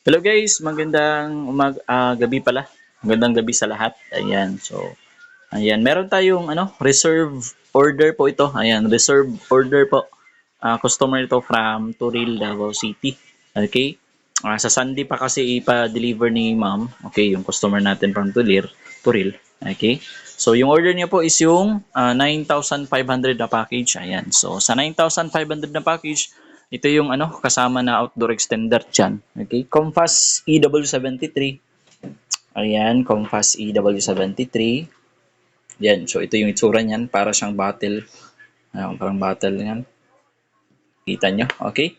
Hello guys, magandang gabi pala. Magandang gabi sa lahat. Ayan, so ayan, meron tayong reserve order po ito. Ayan, reserve order po. Customer ito from Turil, Davao City. Okay? Sa Sunday pa kasi ipa-deliver ni Ma'am. Okay, yung customer natin from Turil. Okay? So yung order niya po is yung 9,500 na package. Ayan. So sa 9,500 na package, ito yung kasama na outdoor extender dyan. Okay? Compass EW73. Ayan, Compass EW73. Yan. So ito yung itsura niyan. Para siyang battle. Ayan, parang battle yan. Kita nyo? Okay?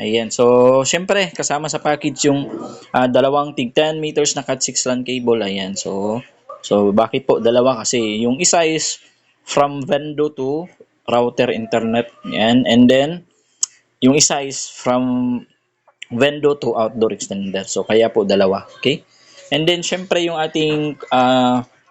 Ayan. So, syempre, kasama sa package yung dalawang tig 10 meters na Cat 6 LAN cable. Ayan. So, bakit po dalawa? Kasi yung isa is from Vendo to router internet. Ayan. And then, yung isa is from Vendo to outdoor extender. So, kaya po dalawa. Okay? And then, syempre, yung ating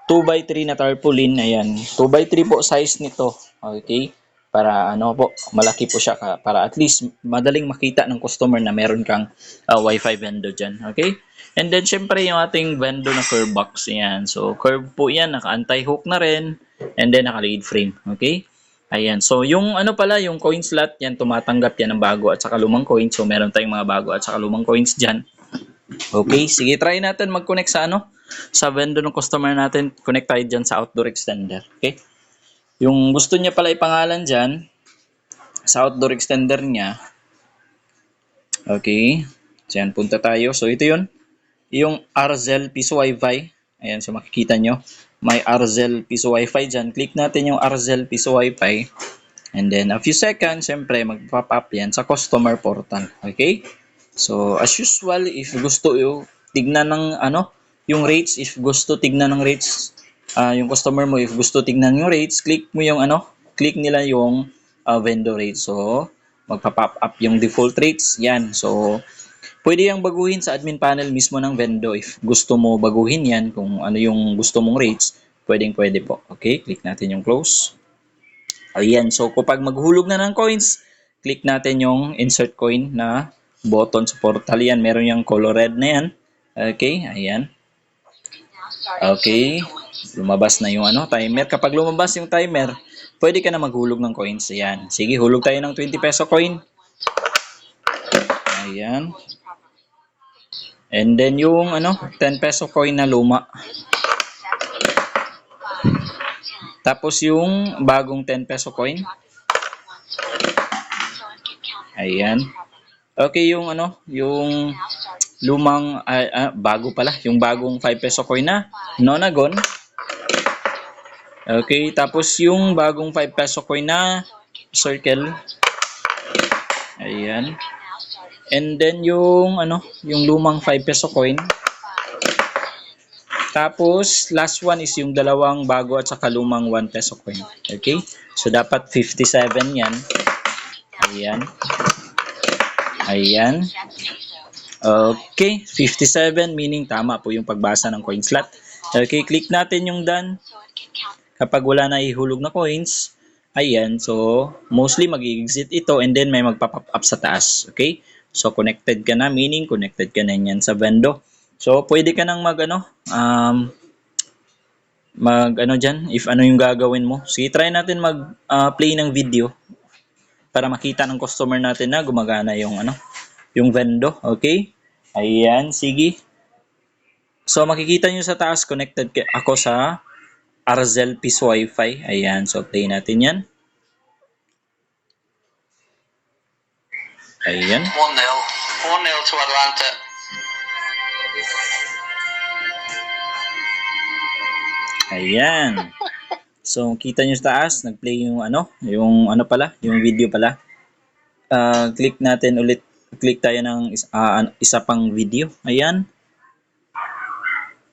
2x3 na tarpaulin. Ayan. 2x3 po size nito. Okay? Para po, malaki po siya para at least madaling makita ng customer na meron kang Wi-Fi Vendo dyan. Okay? And then, syempre, yung ating Vendo na curve box. Ayan. So, curve po yan. Naka-anti-hook na rin. And then, naka-lead frame. Okay? Ayan. So, yung yung coin slot, yan, tumatanggap yan ng bago at saka lumang coins. So, meron tayong mga bago at saka lumang coins dyan. Okay. Sige, try natin mag-connect sa sa Vendo ng customer natin. Connect tayo dyan sa outdoor extender. Okay. Yung gusto niya pala ipangalan dyan, sa outdoor extender niya. Okay. So, yan, punta tayo. So, ito yun. Yung RZL Piso Wi-Fi. Ayan, so makikita nyo. May RZL Piso Wi-Fi dyan. Click natin yung RZL Piso Wi-Fi. And then, a few seconds, syempre, mag-pop up yan sa customer portal. Okay? So, as usual, if gusto yung tignan ng yung rates, if gusto tignan ng rates, yung customer mo, if gusto tignan yung rates, click mo yung click nila yung vendor rate. So, magpa-pop up yung default rates. Yan. So, pwede yang baguhin sa admin panel mismo ng vendor. If gusto mo baguhin yan, kung ano yung gusto mong rates, pwede po. Okay, click natin yung close. Ayan, so kapag maghulog na ng coins, click natin yung insert coin na button sa portal. Yan, meron yung color red na yan. Okay, ayan. Okay, lumabas na yung timer. Kapag lumabas yung timer, pwede ka na maghulog ng coins. Ayan, sige, hulog tayo ng 20 peso coin. Ayan. And then yung 10 peso coin na luma. Tapos yung bagong 10 peso coin. Ayan. Okay, yung yung lumang bago pala, yung bagong 5 peso coin na Nonagon. Okay, tapos yung bagong 5 peso coin na Circle. Ayan. And then yung yung lumang 5 peso coin. Tapos last one is yung dalawang bago at saka lumang 1 peso coin. Okay? So dapat 57 yan. Ayan. Ayan. Okay, 57 meaning tama po yung pagbasa ng coin slot. Okay, click natin yung done. Kapag wala na ihulog na coins, ayan, so mostly mag-exit ito and then may magpa-pop up sa taas. Okay? So connected ka na, meaning connected ka na yan sa Vendo. So pwede ka nang mag dyan, if ano yung gagawin mo. Sige, try natin mag-play ng video para makita ng customer natin na gumagana yung yung Vendo. Okay? Ayan, sige. So makikita nyo sa taas, connected ako sa RZL Piso Wi-Fi. Ayan, so play natin yan. Ayan. 1-0. 1-0 to Atlanta. Ayan. So, kita nyo sa taas, nag-play yung yung video pala. Click natin ulit, click tayo ng isa pang video. Ayan.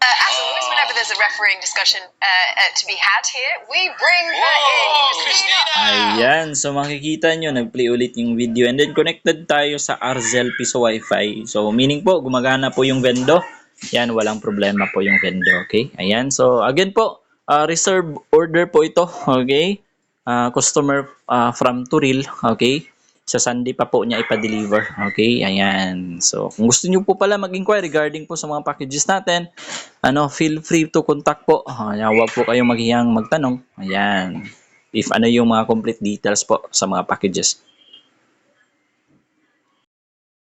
As always, whenever there's a refereeing discussion to be had here, we bring her in. Christina! Ayan. So, makikita nyo, nag-play ulit yung video. And then, connected tayo sa RZL Piso Wi-Fi. So, meaning po, gumagana po yung Vendo. Yan, walang problema po yung Vendo. Okay? Ayan. So, again po, reserve order po ito. Okay? Customer from Turil. Okay? sa Sunday pa po niya ipa-deliver. Okay, ayan. So, kung gusto niyo po pala mag-inquire regarding po sa mga packages natin, feel free to contact po. Ayan, huwag po kayong maghihang magtanong. Ayan. If ano yung mga complete details po sa mga packages.